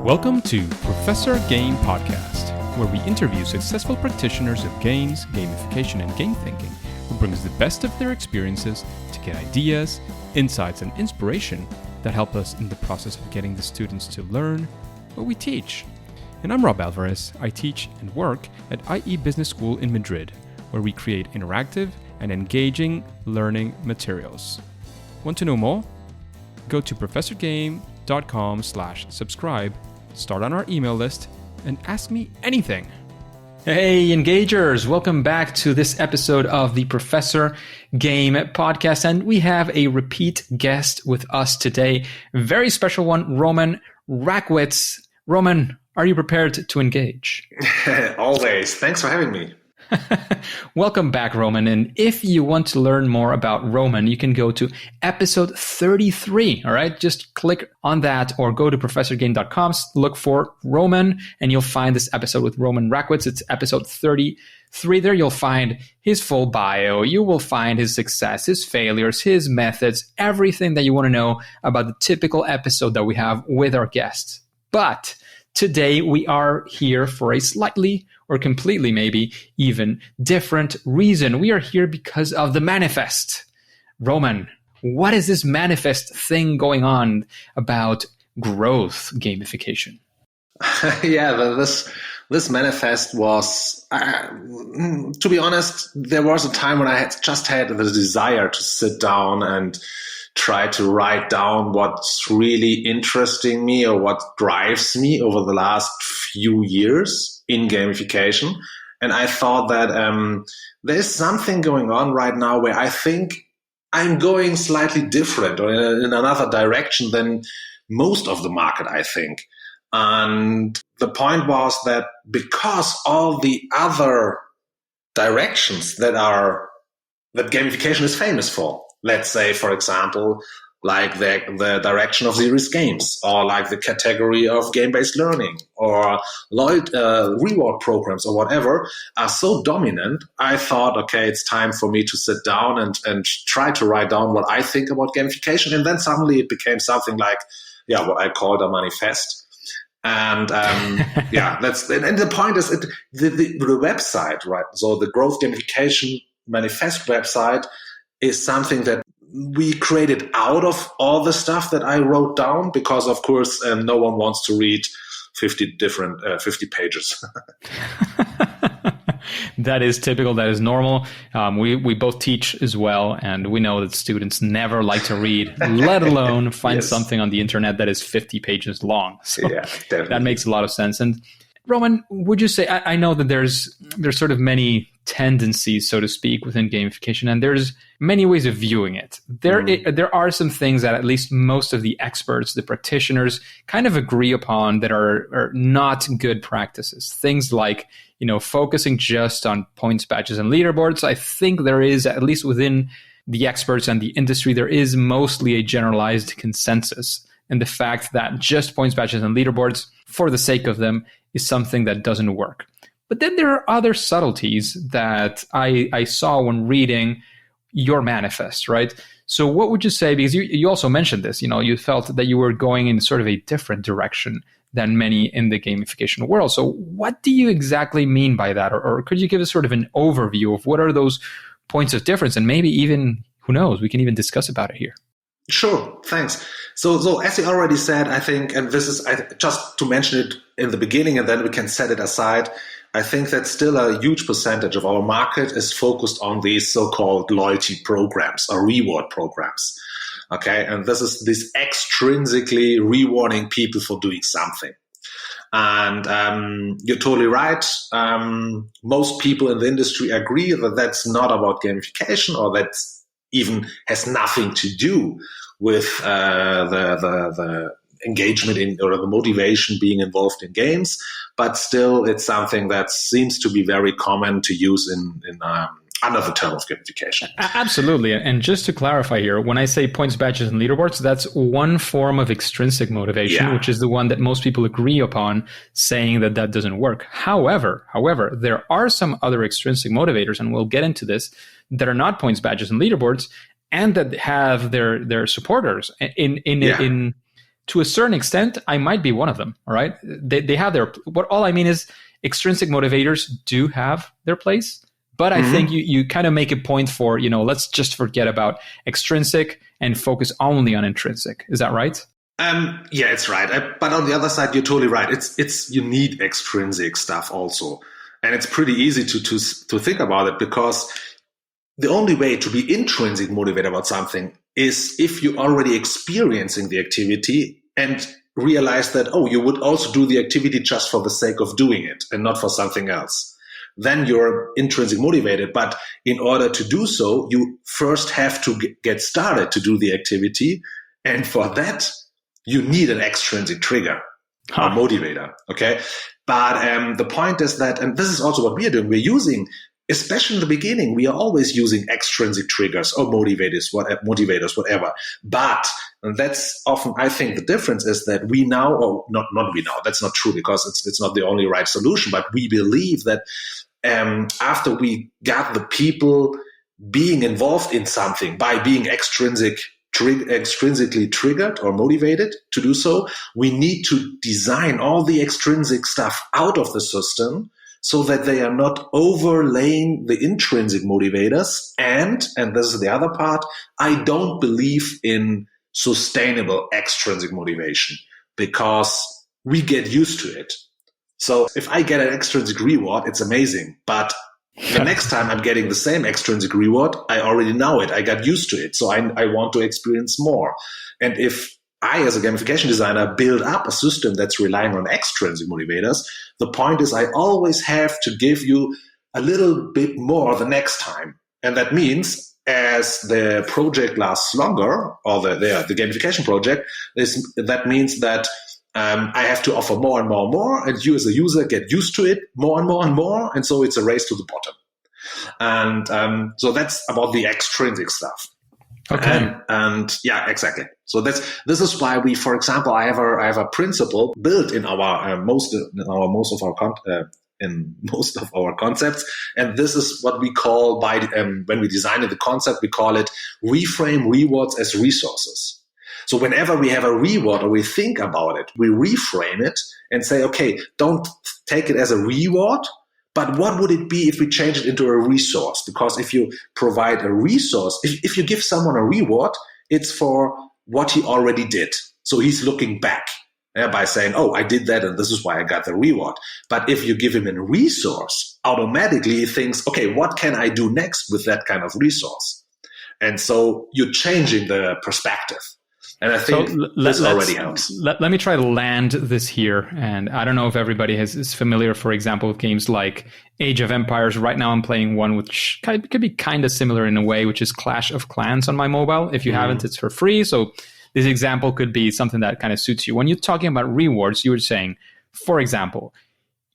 Welcome to Professor Game Podcast, where we interview successful practitioners of games, gamification, and game thinking who brings the best of their experiences to get ideas, insights, and inspiration that help us in the process of getting the students to learn what we teach. And I'm Rob Alvarez. I teach and work at IE Business School in Madrid, where we create interactive and engaging learning materials. Want to know more? Go to professorgame.com/subscribe, start on our email list, and ask me anything. Hey, Engagers! Welcome back to this episode of the Professor Game Podcast. And we have a repeat guest with us today. Very special one, Roman Rackwitz. Roman, are you prepared to engage? Always. Thanks for having me. Welcome back, Roman. And if you want to learn more about Roman, you can go to episode 33. All right. Just click on that or go to professorgame.com, look for Roman, and you'll find this episode with Roman Rackwitz. It's episode 33. There you'll find his full bio. You will find his success, his failures, his methods, everything that you want to know about the typical episode that we have with our guests. But today we are here for a slightly or completely maybe even different reason. We are here because of the manifest. Roman, what is this manifest thing going on about growth gamification? This manifest was, to be honest, there was a time when I had the desire to sit down and try to write down what's really interesting me or what drives me over the last few years in gamification. And I thought that there's something going on right now where I think I'm going slightly different or in another direction than most of the market, I think. And the point was that because all the other directions that gamification is famous for, let's say, for example, like the direction of serious games, or like the category of game-based learning, or reward programs, or whatever, are so dominant, I thought, okay, it's time for me to sit down and try to write down what I think about gamification. And then suddenly it became something like, what I called a manifest. And and the point is the website, right? So the Growth Gamification Manifest website is something that we created out of all the stuff that I wrote down, because of course no one wants to read 50 pages. That is typical. That is normal. We both teach as well, and we know that students never like to read, let alone find something on the internet that is 50 pages long. So that makes a lot of sense. And Roman, would you say, I know that there's sort of many tendencies, so to speak, within gamification, and there's many ways of viewing it. There are some things that at least most of the experts, the practitioners, kind of agree upon that are not good practices. Things like, focusing just on points, badges, and leaderboards. I think there is, at least within the experts and the industry, there is mostly a generalized consensus in the fact that just points, badges, and leaderboards, for the sake of them, is something that doesn't work. But then there are other subtleties that I saw when reading your manifest, right? So what would you say, because you also mentioned this, you felt that you were going in sort of a different direction than many in the gamification world. So what do you exactly mean by that? Or could you give us sort of an overview of what are those points of difference? And maybe even, who knows, we can even discuss about it here. Sure, thanks. So as you already said, I think, and this is just to mention it in the beginning and then we can set it aside, I think that still a huge percentage of our market is focused on these so-called loyalty programs or reward programs. Okay, and this is this extrinsically rewarding people for doing something. And you're totally right. Most people in the industry agree that that's not about gamification, or that even has nothing to do with the engagement in, or the motivation being involved in games. But still, it's something that seems to be very common to use in under the term of gamification. Absolutely. And just to clarify here, when I say points, badges, and leaderboards, that's one form of extrinsic motivation, which is the one that most people agree upon, saying that doesn't work. However, there are some other extrinsic motivators, and we'll get into this, that are not points, badges, and leaderboards, and that have their supporters in to a certain extent, I might be one of them. All right. They have all I mean is extrinsic motivators do have their place. But I think you kind of make a point for, let's just forget about extrinsic and focus only on intrinsic. Is that right? Yeah, it's right. But on the other side, you're totally right. You need extrinsic stuff also. And it's pretty easy to think about it, because the only way to be intrinsic motivated about something is if you're already experiencing the activity and realize that, you would also do the activity just for the sake of doing it and not for something else. Then you're intrinsic motivated. But in order to do so, you first have to get started to do the activity. And for that, you need an extrinsic trigger or motivator. Okay. But the point is that, and this is also what we are doing, we're using, especially in the beginning, we are always using extrinsic triggers or motivators, whatever. But, and that's often, I think the difference is that we now, or not we now, that's not true, because it's not the only right solution, but we believe that after we got the people being involved in something by being extrinsically triggered or motivated to do so, we need to design all the extrinsic stuff out of the system so that they are not overlaying the intrinsic motivators. And this is the other part, I don't believe in sustainable extrinsic motivation, because we get used to it. So if I get an extrinsic reward, it's amazing. But the next time I'm getting the same extrinsic reward, I already know it. I got used to it. So I want to experience more. And if I, as a gamification designer, build up a system that's relying on extrinsic motivators, the point is I always have to give you a little bit more the next time. And that means as the project lasts longer, or the gamification project, that means that I have to offer more and more and more, and you as a user get used to it more and more and more, and so it's a race to the bottom. And so that's about the extrinsic stuff. Okay. And yeah, exactly. So this is why we, for example, I have a principle built in most of our concepts, and this is what we call when we design the concept, we call it reframe rewards as resources. So whenever we have a reward or we think about it, we reframe it and say, okay, don't take it as a reward, but what would it be if we change it into a resource? Because if you provide a resource, if you give someone a reward, it's for what he already did. So he's looking back by saying, I did that and this is why I got the reward. But if you give him a resource, automatically he thinks, okay, what can I do next with that kind of resource? And so you're changing the perspective. And I think this already helps. Let me try to land this here. And I don't know if everybody is familiar, for example, with games like Age of Empires. Right now I'm playing one which could be kind of similar in a way, which is Clash of Clans on my mobile. If you haven't, it's for free. So this example could be something that kind of suits you. When you're talking about rewards, you were saying, for example,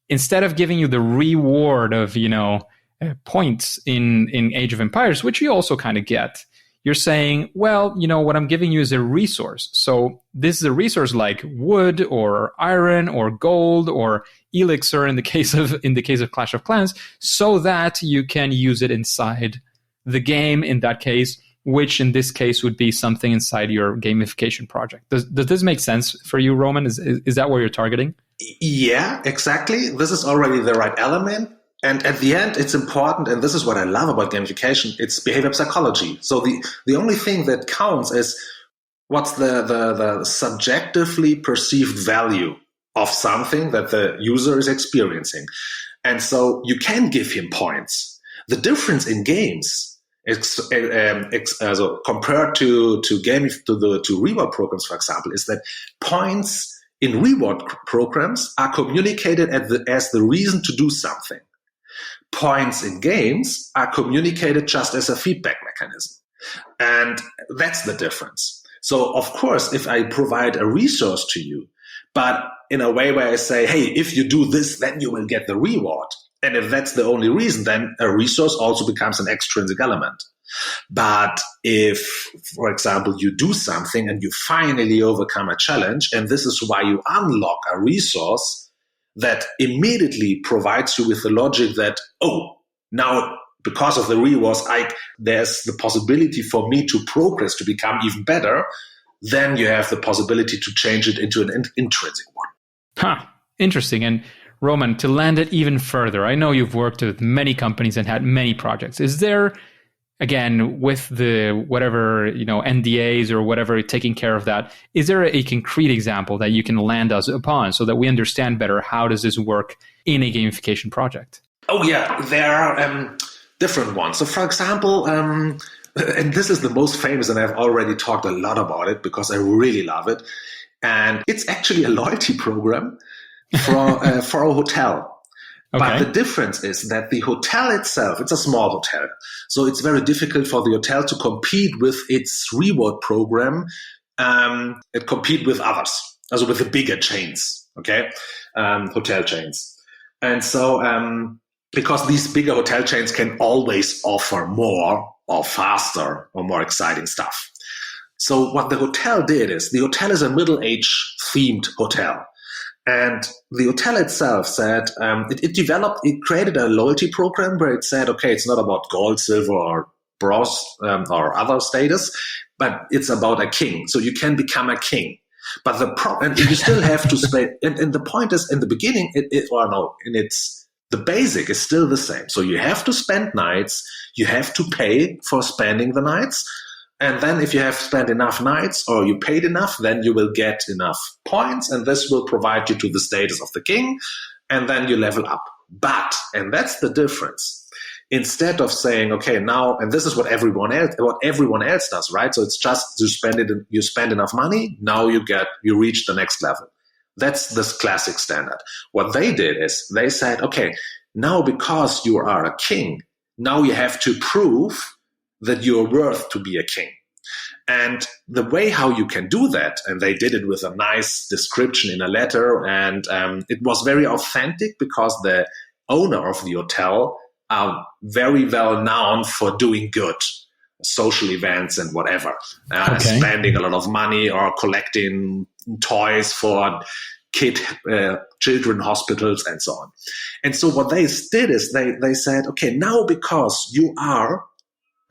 instead of giving you the reward of, points in Age of Empires, which you also kind of get, you're saying, well, what I'm giving you is a resource. So this is a resource like wood or iron or gold or elixir in the case of Clash of Clans, so that you can use it inside the game in that case, which in this case would be something inside your gamification project. Does this make sense for you, Roman? Is that what you're targeting? Yeah, exactly. This is already the right element. And at the end, it's important, and this is what I love about gamification, it's behavior psychology. So the only thing that counts is what's the subjectively perceived value of something that the user is experiencing. And so you can give him points. The difference in games, compared to reward programs, for example, is that points in reward programs are communicated as the reason to do something. Points in games are communicated just as a feedback mechanism. And that's the difference. So, of course, if I provide a resource to you, but in a way where I say, hey, if you do this, then you will get the reward. And if that's the only reason, then a resource also becomes an extrinsic element. But if, for example, you do something and you finally overcome a challenge, and this is why you unlock a resource that immediately provides you with the logic that, now because of the rewards, there's the possibility for me to progress, to become even better, then you have the possibility to change it into an intrinsic one. Interesting. And Roman, to land it even further, I know you've worked with many companies and had many projects. Is there, again, with the whatever, NDAs or whatever, taking care of that, is there a concrete example that you can land us upon so that we understand better how does this work in a gamification project? Oh, yeah, there are different ones. So, for example, and this is the most famous, and I've already talked a lot about it because I really love it. And it's actually a loyalty program for a hotel. Okay. But the difference is that the hotel itself, it's a small hotel. So it's very difficult for the hotel to compete with its reward program and compete with others, also with the bigger chains, okay, hotel chains. And so because these bigger hotel chains can always offer more or faster or more exciting stuff. So what the hotel did is, the hotel is a middle-age themed hotel. And the hotel itself said, it created a loyalty program where it said, okay, it's not about gold, silver, or bronze or other status, but it's about a king. So you can become a king. But and you still have to spend, and the point is, in the beginning, the basic is still the same. So you have to spend nights, you have to pay for spending the nights. And then if you have spent enough nights or you paid enough, then you will get enough points, and this will provide you to the status of the king, and then you level up. But, and that's the difference, instead of saying, okay, now, and this is what everyone else does, right? So it's just you spend enough money, now you reach the next level. That's this classic standard. What they did is they said, okay, now because you are a king, now you have to prove that you're worth to be a king. And the way how you can do that, and they did it with a nice description in a letter, and it was very authentic because the owner of the hotel are very well known for doing good, social events and whatever, spending a lot of money or collecting toys for children hospitals and so on. And so what they did is they said, okay, now because you are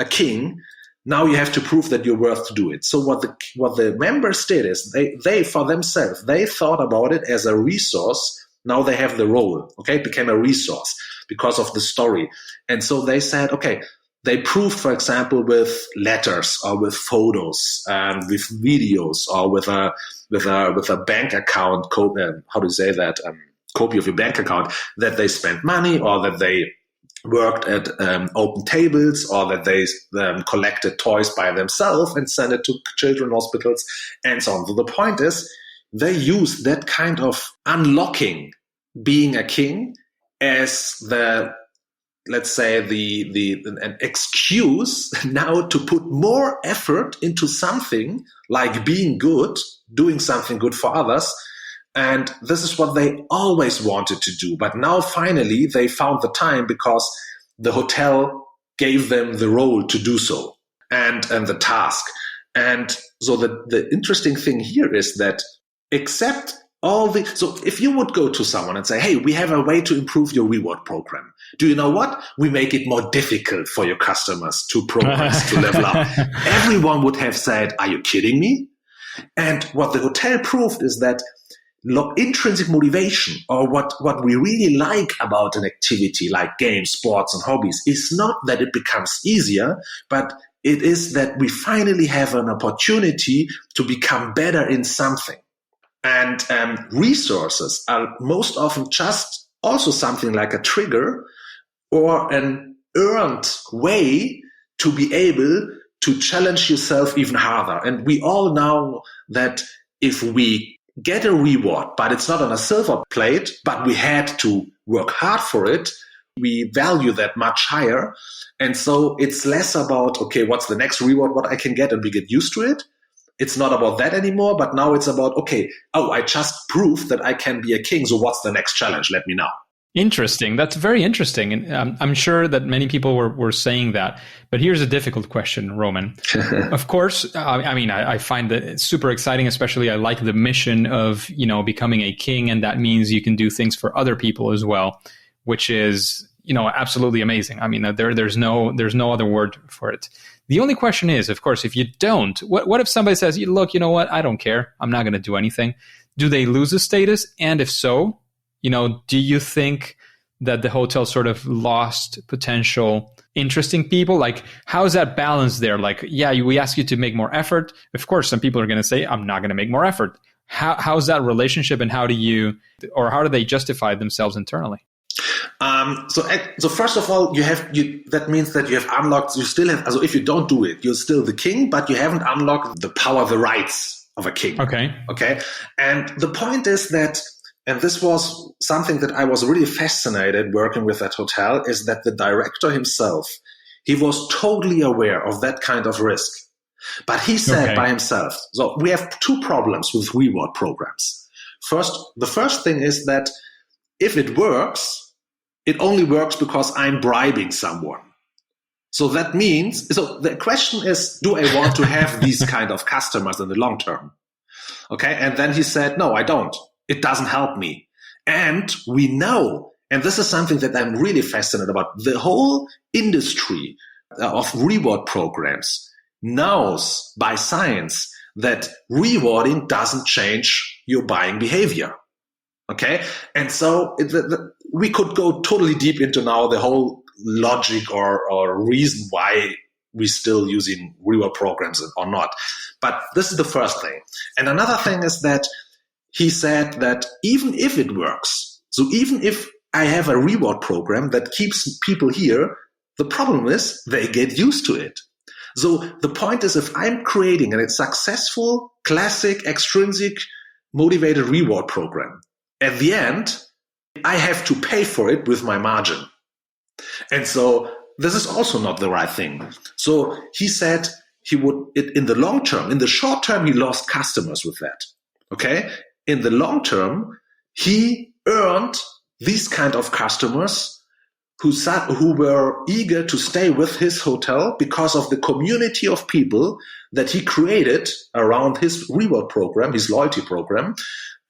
a king, now you have to prove that you're worth to do it. So what the members did is they for themselves, they thought about it as a resource. Now they have the role, okay? It became a resource because of the story. And so they said, okay, they proved, for example, with letters or with photos, with videos, or with a bank account, how do you say that? Copy of your bank account, that they spent money, or that they worked at open tables, or that they collected toys by themselves and sent it to children hospitals and so on. So the point is, they use that kind of unlocking being a king as an excuse now to put more effort into something like being good, doing something good for others. And this is what they always wanted to do. But now finally they found the time because the hotel gave them the role to do so and the task. And so the interesting thing here is that so if you would go to someone and say, hey, we have a way to improve your reward program. Do you know what? We make it more difficult for your customers to progress, to level up. Everyone would have said, are you kidding me? And what the hotel proved is that intrinsic motivation, or what we really like about an activity like games, sports, and hobbies, is not that it becomes easier, but it is that we finally have an opportunity to become better in something. And resources are most often just also something like a trigger or an earned way to be able to challenge yourself even harder. And we all know that if we get a reward, but it's not on a silver plate, but we had to work hard for it, we value that much higher. And so it's less about, okay, what's the next reward, what I can get, and we get used to it. It's not about that anymore, but now it's about, okay, I just proved that I can be a king, so what's the next challenge? Let me know. Interesting. That's very interesting. And I'm sure that many people were saying that. But here's a difficult question, Roman. Of course, I find that super exciting, especially I like the mission of, becoming a king. And that means you can do things for other people as well, which is, absolutely amazing. I mean, there's no other word for it. The only question is, of course, if you don't, what if somebody says, look, you know what, I don't care, I'm not going to do anything. Do they lose a status? And if so, do you think that the hotel sort of lost potential interesting people? Like, how is that balance there? Like, yeah, we ask you to make more effort. Of course, some people are going to say, I'm not going to make more effort. How's that relationship, and how do they justify themselves internally? So first of all, that means that you have unlocked, you still have, so if you don't do it, you're still the king, but you haven't unlocked the power, the rights of a king. Okay. And the point is that, and this was something that I was really fascinated working with that hotel, is that the director himself, he was totally aware of that kind of risk. But he said by himself, so we have two problems with reward programs. The first thing is that if it works, it only works because I'm bribing someone. So that means, so the question is, do I want to have these kind of customers in the long term? Okay. And then he said, no, I don't. It doesn't help me. And we know, and this is something that I'm really fascinated about, the whole industry of reward programs knows by science that rewarding doesn't change your buying behavior. Okay. And so we could go totally deep into now the whole logic or reason why we're still using reward programs or not. But this is the first thing. And another thing is that he said that even if it works, so even if I have a reward program that keeps people here, the problem is they get used to it. So the point is, if I'm creating a successful, classic, extrinsic, motivated reward program, at the end, I have to pay for it with my margin. And so this is also not the right thing. So he said he would, in the long term, in the short term, he lost customers with that. Okay. In the long term, he earned these kind of customers who were eager to stay with his hotel because of the community of people that he created around his reward program, his loyalty program.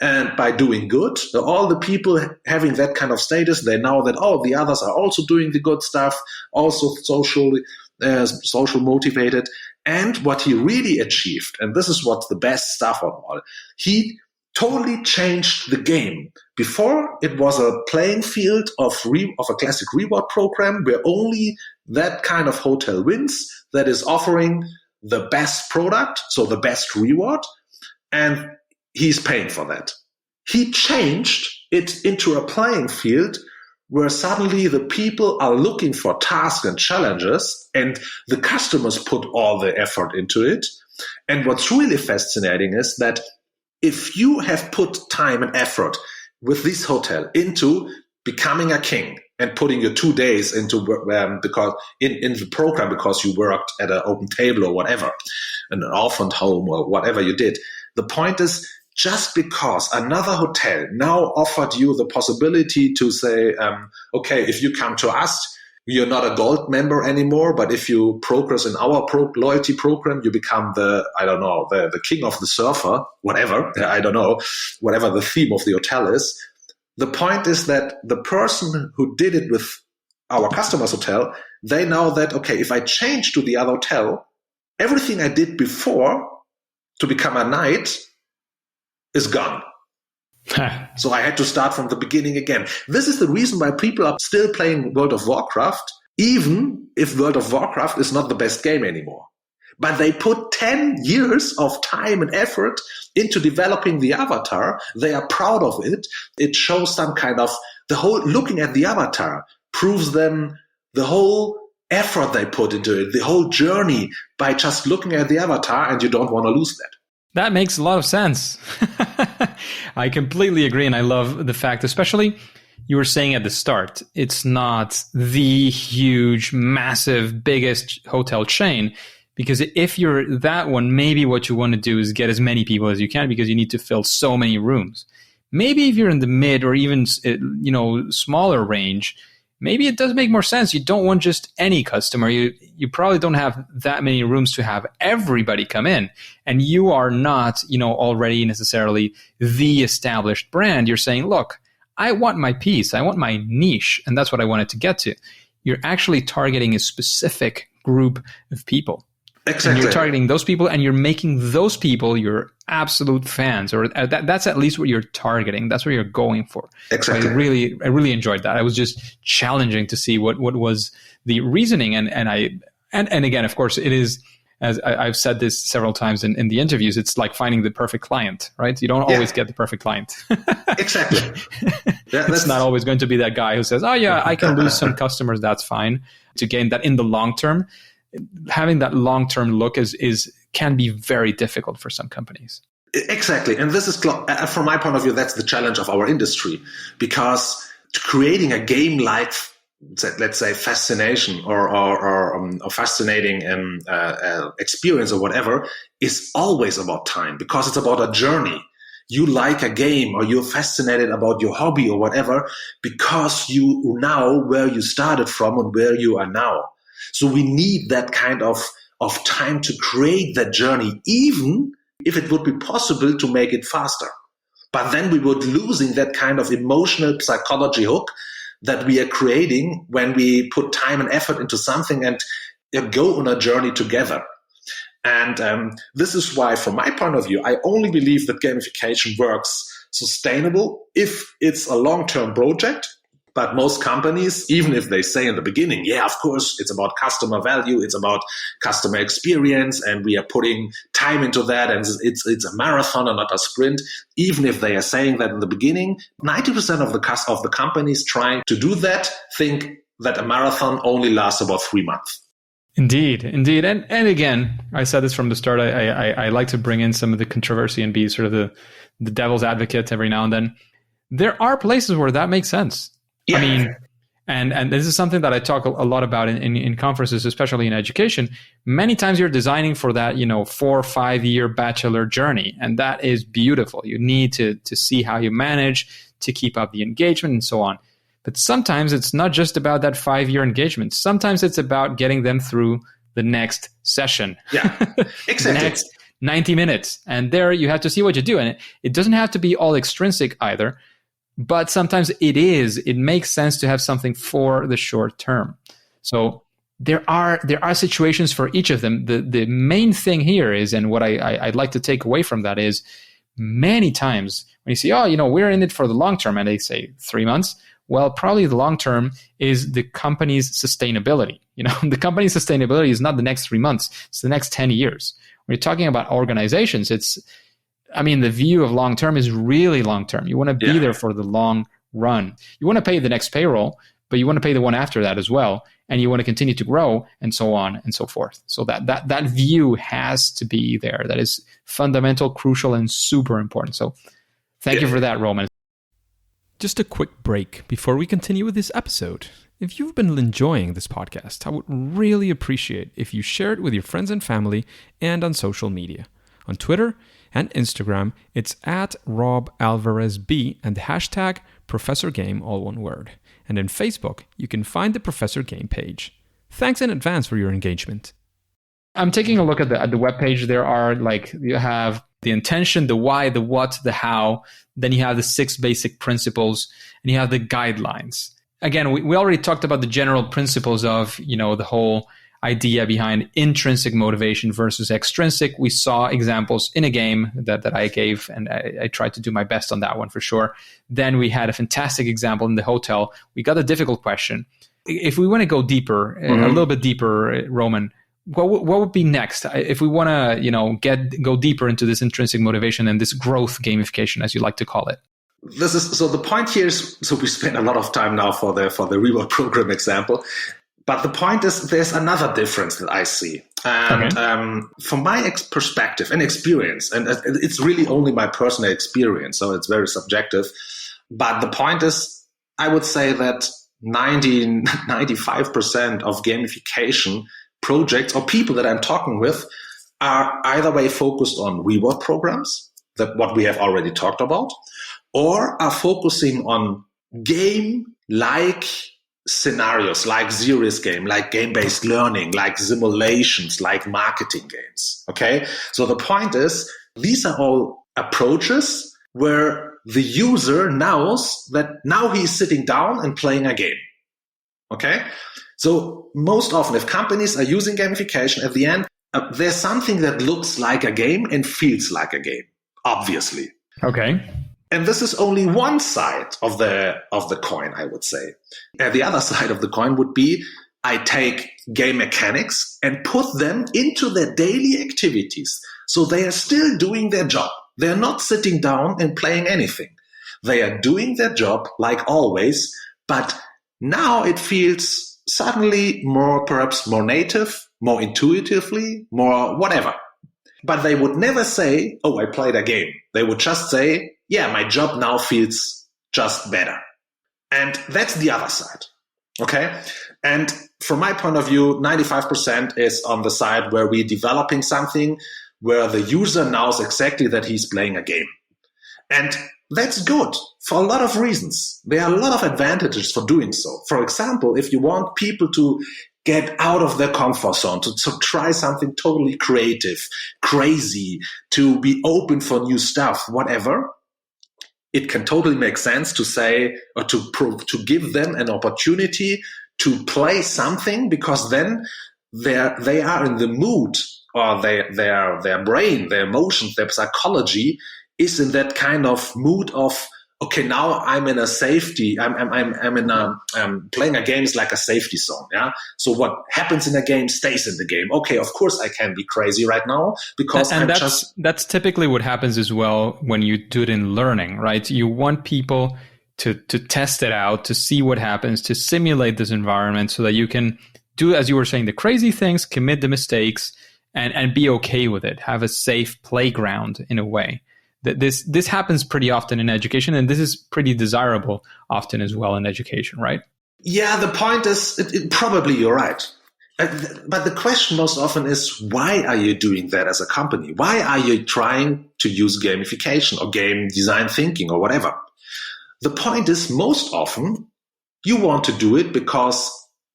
And by doing good, all the people having that kind of status, they know that, the others are also doing the good stuff, also social motivated. And what he really achieved, and this is what's the best stuff of all, he totally changed the game. Before, it was a playing field of a classic reward program where only that kind of hotel wins, that is offering the best product, so the best reward, and he's paying for that. He changed it into a playing field where suddenly the people are looking for tasks and challenges, and the customers put all the effort into it. And what's really fascinating is that if you have put time and effort with this hotel into becoming a king and putting your 2 days into because in the program because you worked at an open table or whatever, an orphaned home or whatever you did, the point is, just because another hotel now offered you the possibility to say, okay, if you come to us, you're not a gold member anymore, but if you progress in our loyalty program, you become the king of the surfer, whatever, I don't know, whatever the theme of the hotel is. The point is that the person who did it with our customers hotel, they know that, okay, if I change to the other hotel, everything I did before to become a knight is gone. So I had to start from the beginning again. This is the reason why people are still playing World of Warcraft, even if World of Warcraft is not the best game anymore. But they put 10 years of time and effort into developing the avatar. They are proud of it. It shows some kind of, looking at the avatar proves them the whole effort they put into it, the whole journey by just looking at the avatar, and you don't want to lose that. That makes a lot of sense. I completely agree. And I love the fact, especially you were saying at the start, it's not the huge, massive, biggest hotel chain. Because if you're that one, maybe what you want to do is get as many people as you can because you need to fill so many rooms. Maybe if you're in the mid or even, smaller range, maybe it does make more sense. You don't want just any customer. You probably don't have that many rooms to have everybody come in. And you are not, already necessarily the established brand. You're saying, look, I want my piece. I want my niche. And that's what I wanted to get to. You're actually targeting a specific group of people. Exactly. And you're targeting those people, and you're making those people your absolute fans, or that's at least what you're targeting. That's what you're going for. Exactly. So I really enjoyed that. I was just challenging to see what was the reasoning, and again, of course, it is, as I've said this several times in the interviews, it's like finding the perfect client, right? You don't always get the perfect client. Exactly. It's not always going to be that guy who says, "Oh yeah, I can lose some customers. That's fine." To gain that in the long term, having that long-term look can be very difficult for some companies. Exactly. And this is, from my point of view, that's the challenge of our industry, because creating a game like, let's say, fascination or fascinating experience or whatever is always about time, because it's about a journey. You like a game, or you're fascinated about your hobby or whatever, because you know where you started from and where you are now. So we need that kind of time to create that journey, even if it would be possible to make it faster. But then we would losing that kind of emotional psychology hook that we are creating when we put time and effort into something and go on a journey together. And this is why, from my point of view, I only believe that gamification works sustainable if it's a long-term project. But most companies, even if they say in the beginning, yeah, of course, it's about customer value, it's about customer experience, and we are putting time into that, and it's a marathon and not a sprint. Even if they are saying that in the beginning, 90% of the companies trying to do that think that a marathon only lasts about 3 months. Indeed. And again, I said this from the start, I like to bring in some of the controversy and be sort of the devil's advocate every now and then. There are places where that makes sense. Yeah. I mean, and this is something that I talk a lot about in conferences, especially in education. Many times you're designing for that, 4 or 5 year bachelor journey, and that is beautiful. You need to see how you manage to keep up the engagement and so on. But sometimes it's not just about that 5-year engagement. Sometimes it's about getting them through the next session. Yeah, exactly. The next 90 minutes. And there you have to see what you do. And it doesn't have to be all extrinsic either. But sometimes it makes sense to have something for the short term. So there are situations for each of them. The main thing here is, and what I'd like to take away from that is, many times when you say, we're in it for the long term, and they say 3 months, well, probably the long term is the company's sustainability. The company's sustainability is not the next 3 months, it's the next 10 years. When you're talking about organizations, the view of long term is really long term. You want to be there for the long run. You want to pay the next payroll, but you want to pay the one after that as well. And you want to continue to grow, and so on and so forth. So that view has to be there. That is fundamental, crucial, and super important. So thank you for that, Roman. Just a quick break before we continue with this episode. If you've been enjoying this podcast, I would really appreciate if you share it with your friends and family and on social media. On Twitter and Instagram, it's @RobAlvarezB and the hashtag ProfessorGame, all one word. And in Facebook, you can find the Professor Game page. Thanks in advance for your engagement. I'm taking a look at the webpage. There are you have the intention, the why, the what, the how. Then you have the 6 basic principles, and you have the guidelines. Again, we already talked about the general principles of, the whole idea behind intrinsic motivation versus extrinsic. We saw examples in a game that I gave, and I tried to do my best on that one for sure. Then we had a fantastic example in the hotel. We got a difficult question. If we want to go deeper, a little bit deeper, Roman, what would be next? If we want to, go deeper into this intrinsic motivation and this growth gamification, as you like to call it. So the point here is, so we spent a lot of time now for the reward program example. But the point is, there's another difference that I see. And from my perspective and experience, and it's really only my personal experience, so it's very subjective. But the point is, I would say that 95% of gamification projects or people that I'm talking with are either way focused on reward programs, that what we have already talked about, or are focusing on game-like scenarios, like serious game, like game-based learning, like simulations, like marketing games. Okay? So the point is, these are all approaches where the user knows that now he's sitting down and playing a game. Okay? So most often, if companies are using gamification, at the end, there's something that looks like a game and feels like a game, obviously. Okay. And this is only one side of the coin, I would say. And the other side of the coin would be I take game mechanics and put them into their daily activities. So they are still doing their job. They're not sitting down and playing anything. They are doing their job like always, but now it feels suddenly perhaps more native, more intuitively, more whatever. But they would never say, oh, I played a game. They would just say, yeah, my job now feels just better. And that's the other side. Okay. And from my point of view, 95% is on the side where we're developing something where the user knows exactly that he's playing a game. And that's good for a lot of reasons. There are a lot of advantages for doing so. For example, if you want people to get out of their comfort zone, to try something totally creative, crazy, to be open for new stuff, whatever, it can totally make sense to say or to give them an opportunity to play something, because then they are in the mood, or their brain, their emotions, their psychology is in that kind of mood of, okay, now I'm in a safety. I'm playing a game is like a safety zone. Yeah. So what happens in a game stays in the game. Okay. Of course I can be crazy right now because that's typically what happens as well when you do it in learning, right? You want people to test it out, to see what happens, to simulate this environment so that you can do, as you were saying, the crazy things, commit the mistakes, and be okay with it. Have a safe playground in a way. This happens pretty often in education, and this is pretty desirable often as well in education, right? Yeah, the point is, probably you're right. But the question most often is, why are you doing that as a company? Why are you trying to use gamification or game design thinking or whatever? The point is, most often, you want to do it because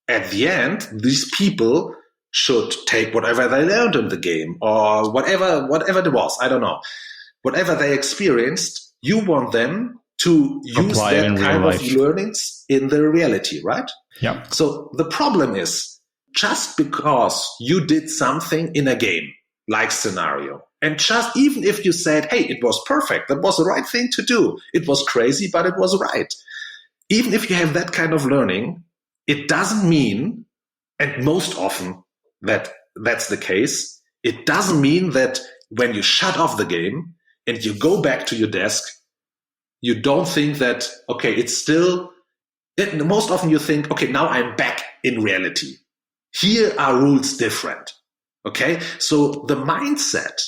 at the end, these people should take whatever they learned in the game or whatever it was. I don't know. Whatever they experienced, you want them to use that kind of learnings in their reality, right? Yeah. So the problem is, just because you did something in a game, like scenario, and just even if you said, hey, it was perfect, that was the right thing to do, it was crazy, but it was right. Even if you have that kind of learning, it doesn't mean, and most often that's the case, it doesn't mean that when you shut off the game, and you go back to your desk, you don't think that, okay, it's still, most often you think, okay, now I'm back in reality. Here are rules different. Okay. So the mindset,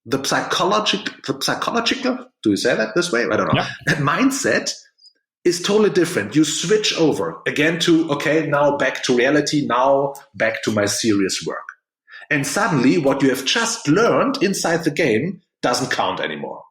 the psychological, do you say that this way? I don't know. Yeah. That mindset is totally different. You switch over again to, okay, now back to reality, now back to my serious work. And suddenly what you have just learned inside the game doesn't count anymore.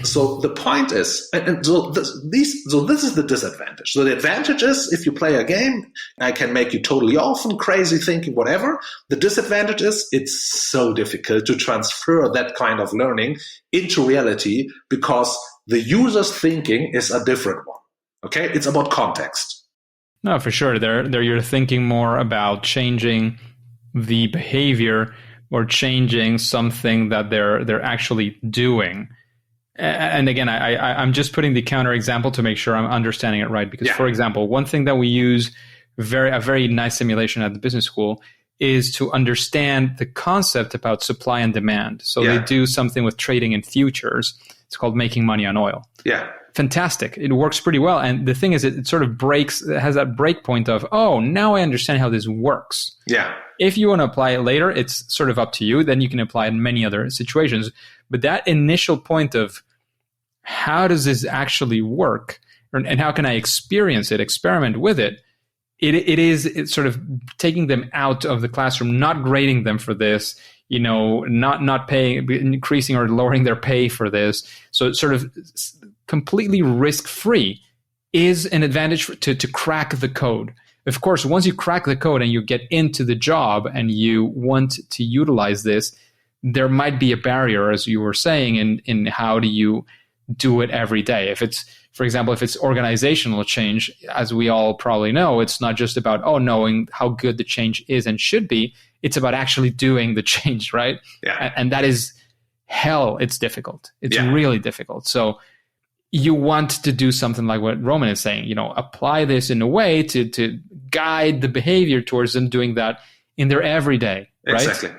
So the point is, so this is the disadvantage. So the advantage is, if you play a game, I can make you totally off and crazy thinking, whatever. The disadvantage is it's so difficult to transfer that kind of learning into reality because the user's thinking is a different one. Okay, it's about context. No, for sure. There you're thinking more about changing the behavior or changing something that they're actually doing. And again, I'm just putting the counter example to make sure I'm understanding it right. Because, for example, one thing that we use a very nice simulation at the business school is to understand the concept about supply and demand. So they do something with trading in futures. It's called making money on oil. Yeah. Fantastic. It works pretty well. And the thing is, it sort of has that break point of, oh, now I understand how this works. Yeah. If you want to apply it later, it's sort of up to you. Then you can apply it in many other situations. But that initial point of how does this actually work and how can I experience it, experiment with it, it's sort of taking them out of the classroom, not grading them for this, not paying, increasing or lowering their pay for this. So it's sort of completely risk-free is an advantage to crack the code. Of course, once you crack the code and you get into the job and you want to utilize this, there might be a barrier, as you were saying, in how do you do it every day. If it's, for example, if it's organizational change, as we all probably know, it's not just about, knowing how good the change is and should be. It's about actually doing the change, right? Yeah. And that is hell. It's difficult. It's really difficult. So you want to do something like what Roman is saying, apply this in a way to guide the behavior towards them doing that in their everyday, right? Exactly.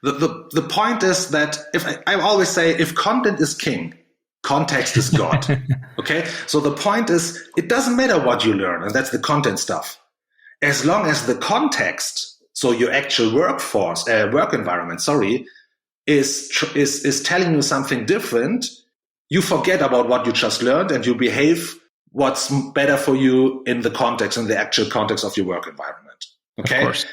The point is that I always say, if content is king, context is God. Okay? So the point is, it doesn't matter what you learn, and that's the content stuff. As long as the context, so your actual work environment, is telling you something different, you forget about what you just learned and you behave what's better for you in the context, in the actual context of your work environment. Okay? Of course.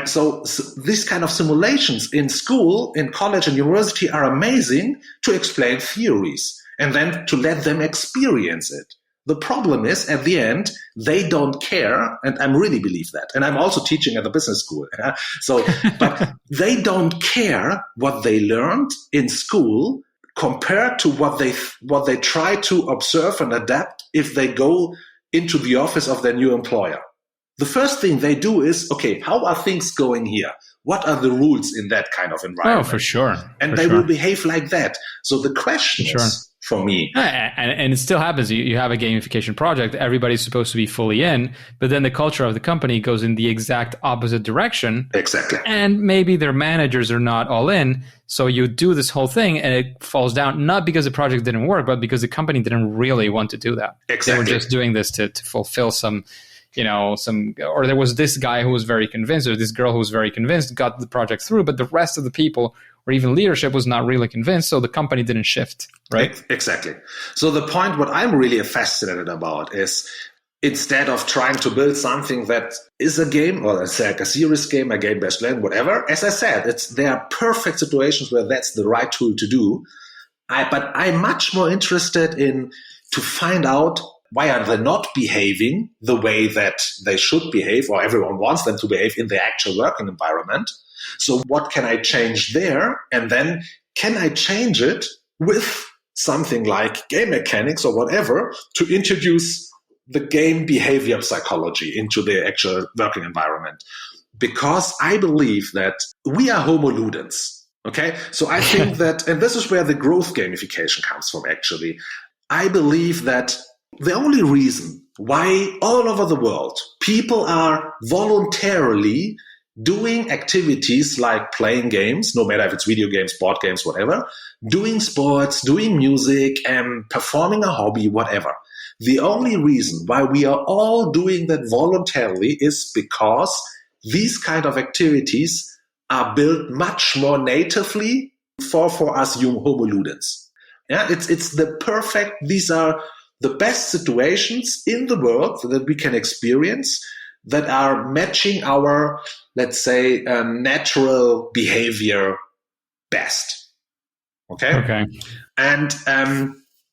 So these kind of simulations in school, in college and university are amazing to explain theories and then to let them experience it. The problem is, at the end, they don't care, and I really believe that. And I'm also teaching at the business school. But they don't care what they learned in school compared to what they try to observe and adapt if they go into the office of their new employer. The first thing they do is, okay, how are things going here? What are the rules in that kind of environment? Oh, for sure. And they will behave like that. So the question is, for me. And it still happens. You have a gamification project. Everybody's supposed to be fully in, but then the culture of the company goes in the exact opposite direction. Exactly. And maybe their managers are not all in. So you do this whole thing and it falls down, not because the project didn't work, but because the company didn't really want to do that. Exactly. They were just doing this to fulfill or there was this guy who was very convinced, or this girl who was very convinced, got the project through, but the rest of the people or even leadership was not really convinced, so the company didn't shift, right? Exactly. So the point, what I'm really fascinated about is, instead of trying to build something that is a game, or let's say like a serious game, a game-based learning, whatever, as I said, there are perfect situations where that's the right tool to do. But I'm much more interested in to find out, why are they not behaving the way that they should behave, or everyone wants them to behave in the actual working environment? So what can I change there? And then can I change it with something like game mechanics or whatever to introduce the game behavior psychology into the actual working environment? Because I believe that we are homo ludens. Okay? So I think that, and this is where the growth gamification comes from actually. I believe that the only reason why all over the world people are voluntarily doing activities like playing games, no matter if it's video games, board games, whatever, doing sports, doing music, and performing a hobby, whatever. The only reason why we are all doing that voluntarily is because these kind of activities are built much more natively for us homo ludens. Yeah, it's the perfect, these are the best situations in the world that we can experience that are matching our, let's say, natural behavior best. Okay? And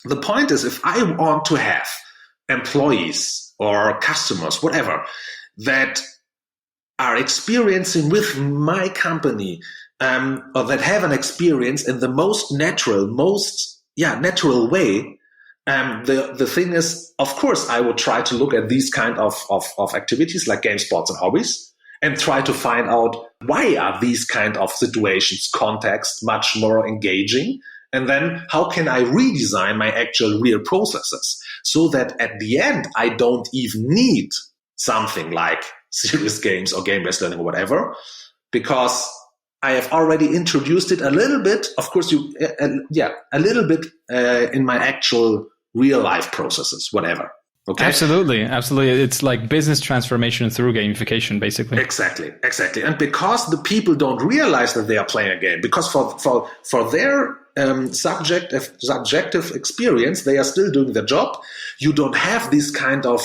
the point is, if I want to have employees or customers, whatever, that are experiencing with my company, or that have an experience in the most natural way, the thing is, of course, I would try to look at these kind of activities like games, sports, and hobbies, and try to find out why are these kind of situations, context, much more engaging, and then how can I redesign my actual real processes so that at the end I don't even need something like serious games or game-based learning or whatever, because I have already introduced it a little bit, of course, a little bit in my actual real life processes, whatever. Okay. Absolutely. It's like business transformation through gamification, basically. Exactly. And because the people don't realize that they are playing a game, because for their subjective experience, they are still doing their job. You don't have this kind of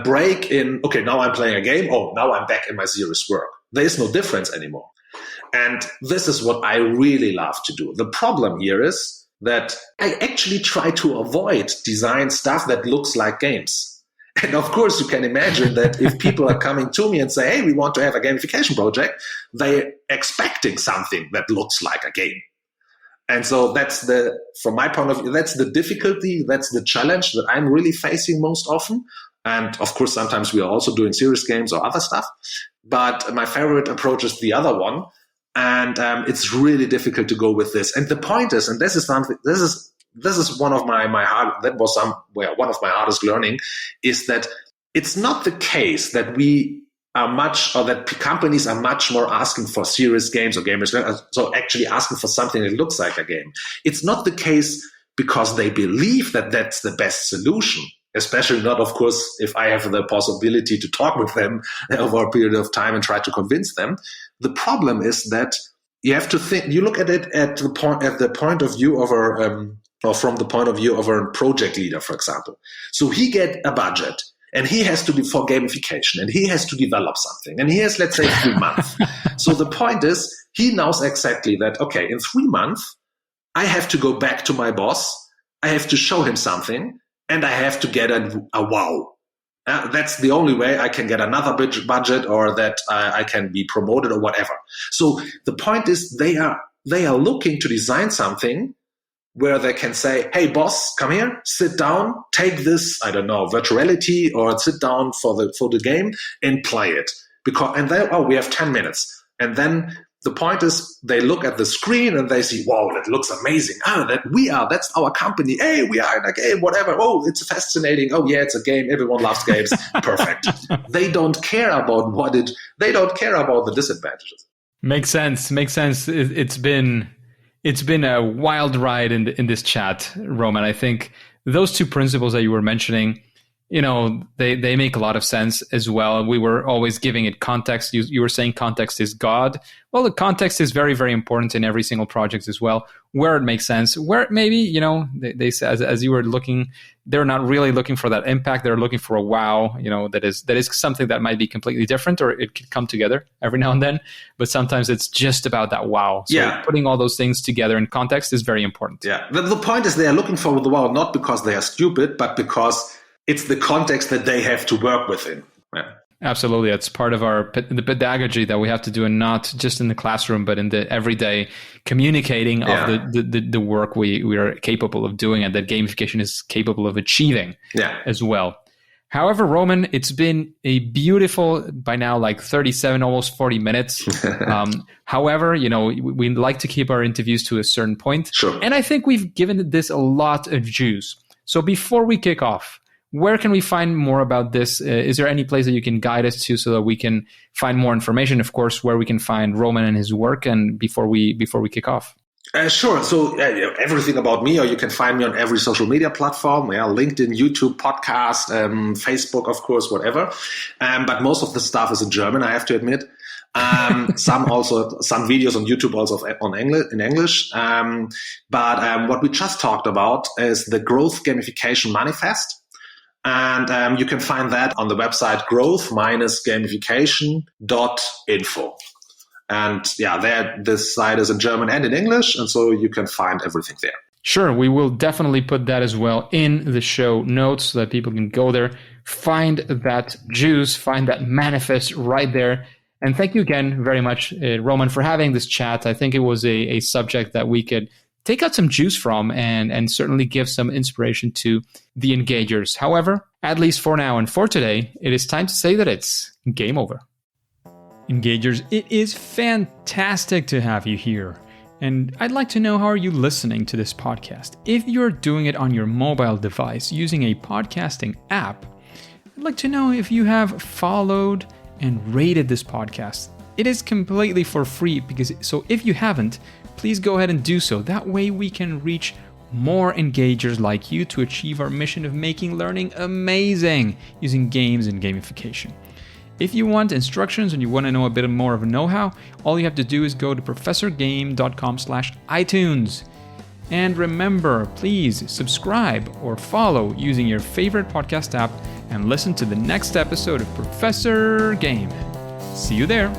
break in, okay, now I'm playing a game. Oh, now I'm back in my serious work. There is no difference anymore. And this is what I really love to do. The problem here is that I actually try to avoid design stuff that looks like games. And of course, you can imagine that if people are coming to me and say, hey, we want to have a gamification project, they're expecting something that looks like a game. And so from my point of view, that's the difficulty, that's the challenge that I'm really facing most often. And of course, sometimes we are also doing serious games or other stuff. but my favorite approach is the other one. And it's really difficult to go with this. And the point is, and this is something, this is one of my one of my hardest learning, is that it's not the case that that companies are much more asking for serious games or gamers, so actually asking for something that looks like a game. It's not the case because they believe that that's the best solution, especially not, of course, if I have the possibility to talk with them over a period of time and try to convince them. The problem is that you have to think, you look at it at the point of view of or from the point of view of a project leader, for example. So he get a budget, and he has to be for gamification, and he has to develop something, and he has, let's say, 3 months. So the point is, he knows exactly that, okay, in 3 months, I have to go back to my boss, I have to show him something, and I have to get a wow. That's the only way I can get another budget, or that I can be promoted or whatever. So the point is, they are looking to design something where they can say, hey, boss, come here, sit down, take this, I don't know, virtual reality, or sit down for the game and play it. We have 10 minutes. And then the point is, they look at the screen and they see, wow, that looks amazing. That's our company. Hey, we are in a game, whatever. Oh, it's fascinating. Oh yeah, it's a game. Everyone loves games. Perfect. They don't care about they don't care about the disadvantages. Makes sense. It's been a wild ride in this chat, Roman. I think those two principles that you were mentioning, they make a lot of sense as well. We were always giving it context. You were saying context is God. Well, the context is very, very important in every single project as well, where it makes sense, where maybe, they say, as you were looking, they're not really looking for that impact. They're looking for a wow, that is something that might be completely different, or it could come together every now and then. But sometimes it's just about that wow. So putting all those things together in context is very important. Yeah. The point is, they are looking for the wow, not because they are stupid, but because it's the context that they have to work within. Yeah. Absolutely. It's part of the pedagogy that we have to do, and not just in the classroom, but in the everyday communicating of the work we are capable of doing, and that gamification is capable of achieving as well. However, Roman, it's been a beautiful, by now, like 37, almost 40 minutes. However, we like to keep our interviews to a certain point. Sure. And I think we've given this a lot of juice. So before we kick off, where can we find more about this? Is there any place that you can guide us to so that we can find more information? Of course, where we can find Roman and his work, and before we kick off. Sure. So everything about me, or you can find me on every social media platform, LinkedIn, YouTube, podcast, Facebook, of course, whatever. But most of the stuff is in German, I have to admit. Some videos on YouTube also in English. But what we just talked about is the Growth Gamification Manifest. And you can find that on the website growth-gamification.info. And this site is in German and in English, and so you can find everything there. Sure, we will definitely put that as well in the show notes so that people can go there, find that juice, find that manifest right there. And thank you again very much, Roman, for having this chat. I think it was a subject that we could take out some juice from and certainly give some inspiration to the engagers. However, at least for now and for today, it is time to say that it's game over. Engagers, it is fantastic to have you here. And I'd like to know, how are you listening to this podcast? If you're doing it on your mobile device using a podcasting app, I'd like to know if you have followed and rated this podcast. It is completely for free, so if you haven't, please go ahead and do so. That way we can reach more engagers like you to achieve our mission of making learning amazing using games and gamification. If you want instructions and you want to know a bit more of a know-how, all you have to do is go to professorgame.com/iTunes. And remember, please subscribe or follow using your favorite podcast app and listen to the next episode of Professor Game. See you there.